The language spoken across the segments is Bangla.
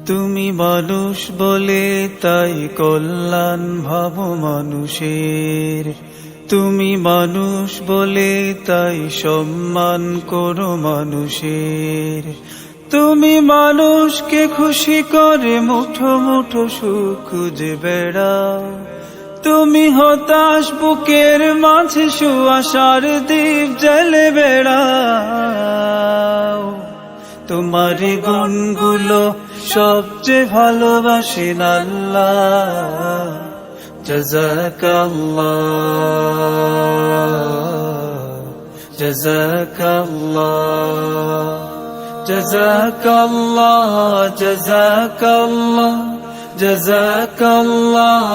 তুমি মানুষ বলে তাই কল্যাণ ভাবো মানুষের, তুমি মানুষ বলে তাই সম্মান করো মানুষের। তুমি মানুষকে খুশি করে মুঠো মুঠো সুখ খুঁজে বেড়াও, তুমি হতাশ বুকের মাঝে সুআশার দ্বীপ জ্বেলে বেড়াও। তোমার গুণগুলো সবচেয়ে ভালোবাসেন আল্লাহ। জাযাকাল্লাহ, জাযাকাল্লাহ, জাযাকাল্লাহ, জাযাকাল্লাহ, জাযাকাল্লাহ,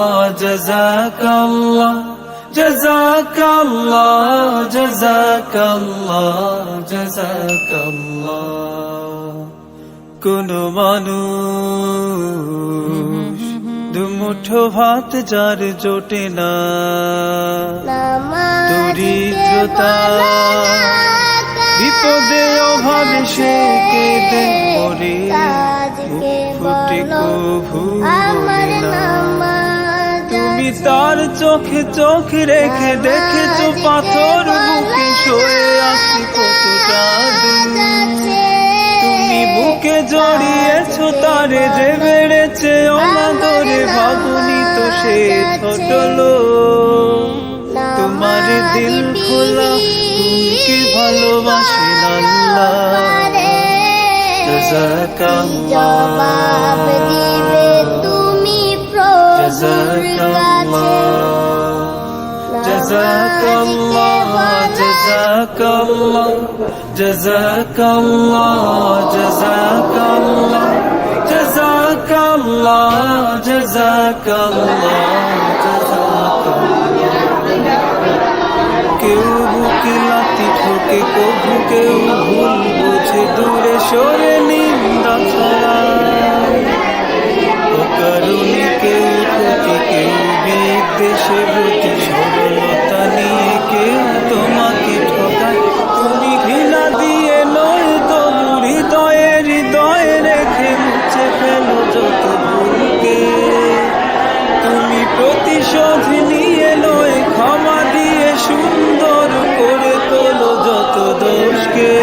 জাযাকাল্লাহ, জাযাকাল্লাহ, জাযাকাল্লাহ, জাযাকাল্লাহ। কোন মানুষ দুমুঠো ভাত যার জোটে না, দরিদ্রতা বিপদে অভাবে সে কেঁদে মরে, ফুটে কভু বলে না। তুমি তার চোখে চোখ রেখে দেখেছো পাথর বুকে শুয়ে আছে কতটা দূর। তুমি বুকে জড়িয়েছো তারে যে বেড়েছে অনাদরে, ভাবনি তো সে ছোট লোক। তোমার দিল খোলা, তুমি ভালোবাসেন আল্লাহ। জাযাকাল্লাহ, জাযাকাল্লাহ, জাযাকাল্লাহ, জাযাকাল্লাহ, জাযাকাল্লাহ, জাযাকাল্লাহ, জাযাকাল্লাহ, জাযাকাল্লাহ, জাযাকাল্লাহ। কেউ বুকে লাথি ঠোকে, কভু কেউ ভুল বুঝে দূরে সরে নিন্দা ছড়ায়। অকারণে কেউ প্রতি কেউ বিদ্বেষে প্রতি সরলতা নিয়ে কেউ তোমাকে ঠকায়। তুমি ঘৃণা দিয়ে নয় তবু হৃদয়ে রেখে মুছে ফেলো যত ভুলকে। তুমি প্রতিশোধ নিয়ে নয় ক্ষমা দিয়ে সুন্দর করে তোলো যত দোষকে।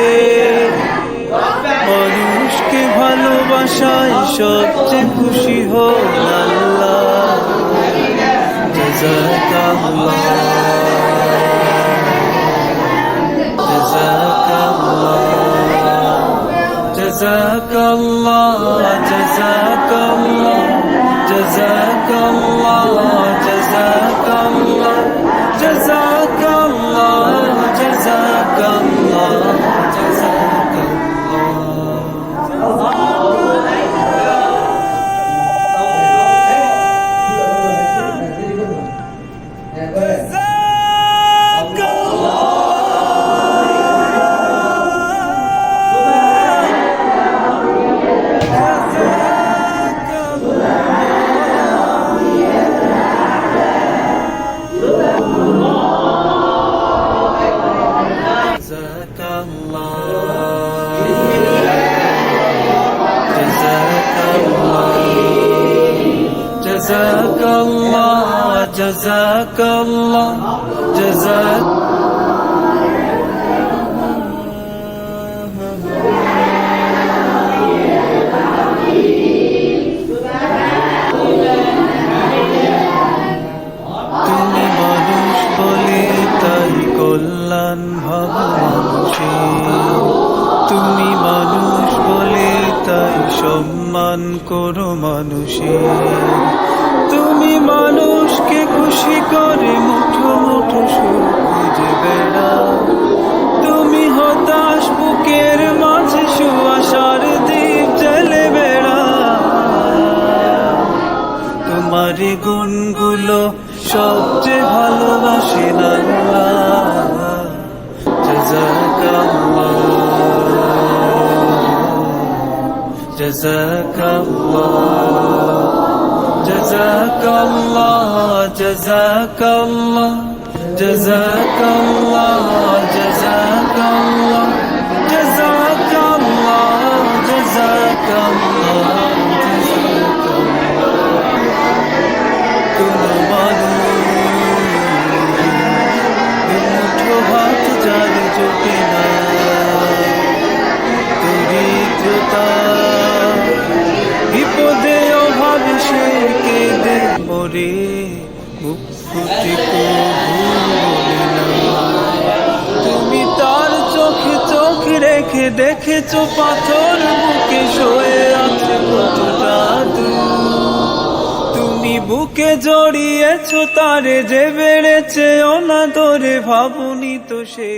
মানুষকে ভালোবাসায় সবচেয়ে খুশি হন আল্লাহ। জাযাকাল্লাহ, জাযাকাল্লাহ, জাযাকাল্লাহ, জাযাকাল্লাহ, জাযাকাল্লাহ, জাযাকাল্লাহ, জাযাকাল্লাহ, জাযাকাল্লাহ, জাযাকাল্লাহ, জাযাকাল্লাহ, তুমি মানুষ বলে তাই কল্যাণ ভাবো মানুষের, তুমি মানুষ বলে তাই সম্মান করো মানুষের। তুমি মানুষকে খুশি করে মুঠো মুঠো সুখ খুঁজে বেড়াও, তুমি হতাশ বুকের মাঝে সুআশার দ্বীপ জ্বেলে বেড়াও। তোমার গুণগুলো সবচেয়ে ভালোবাসেন আল্লাহ। জাযাকাল্লাহ, জাযাকাল্লাহ, জাযাকাল্লাহ জাযাকাল্লাহ জাযাকাল্লাহ জাযাকাল্লাহ জাযাকাল্লাহ জাযাকাল্লাহ কোন হাত যার জোটে না দরিদ্রতা বিপদে অভাবে সে কেঁদে মরে মুখ ফুটে কবু বলে না। তুমি তার চোখে চোখ রেখে দেখেছো পাথর বুকে শুয়ে আছে কতটা দূর। তুমি বুকে জড়িয়েছো তারে যে বেড়েছে অনাদরে ভাবনি তো সে